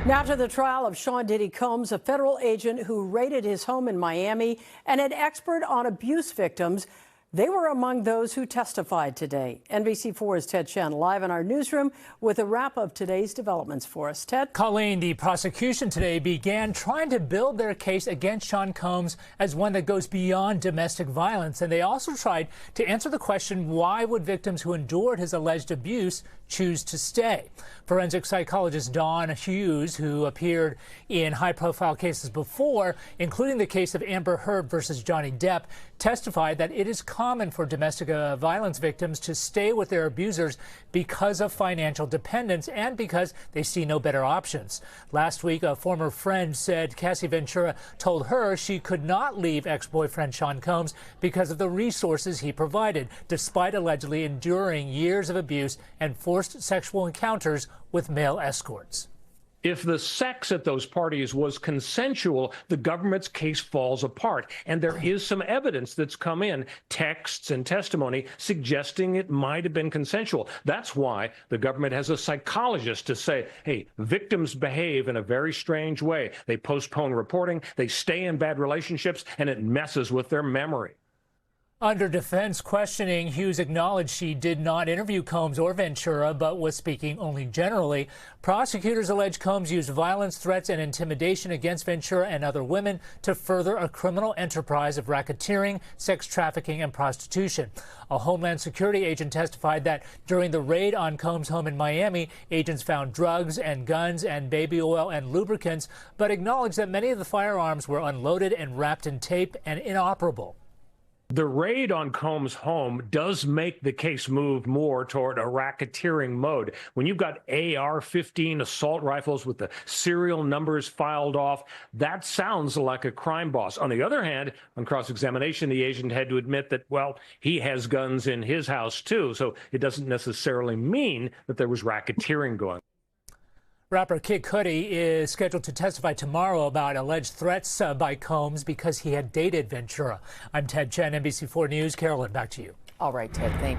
Now to the trial of Diddy Combs, a federal agent who raided his home in Miami, and an expert on abuse victims. They were among those who testified today. NBC4's Chen live in our newsroom with a wrap of today's developments for us. Ted? Colleen, the prosecution today began trying to build their case against Sean Combs as one that goes beyond domestic violence. And they also tried to answer the question, why would victims who endured his alleged abuse choose to stay? Forensic psychologist Dawn Hughes, who appeared in high-profile cases before, including the case of Amber Heard versus Johnny Depp, testified that it is common for domestic violence victims to stay with their abusers because of financial dependence and because they see no better options. Last week, a former friend said Cassie Ventura told her she could not leave ex-boyfriend Sean Combs because of the resources he provided, despite allegedly enduring years of abuse and forced sexual encounters with male escorts. If the sex at those parties was consensual, the government's case falls apart. And there is some evidence that's come in, texts and testimony, suggesting it might have been consensual. That's why the government has a psychologist to say, hey, victims behave in a very strange way. They postpone reporting, they stay in bad relationships, and it messes with their memory. Under defense questioning, Hughes acknowledged she did not interview Combs or Ventura, but was speaking only generally. Prosecutors allege Combs used violence, threats, and intimidation against Ventura and other women to further a criminal enterprise of racketeering, sex trafficking, and prostitution. A Homeland Security agent testified that during the raid on Combs' home in Miami, agents found drugs and guns and baby oil and lubricants, but acknowledged that many of the firearms were unloaded and wrapped in tape and inoperable. The raid on Combs' home does make the case move more toward a racketeering mode. When you've got AR-15 assault rifles with the serial numbers filed off, that sounds like a crime boss. On the other hand, on cross-examination, the agent had to admit that, well, he has guns in his house, too. So it doesn't necessarily mean that there was racketeering going on. Rapper Kid Cudi is scheduled to testify tomorrow about alleged threats by Combs because he had dated Ventura. I'm Ted Chen, NBC4 News. Carolyn, back to you. All right, Ted, thank you.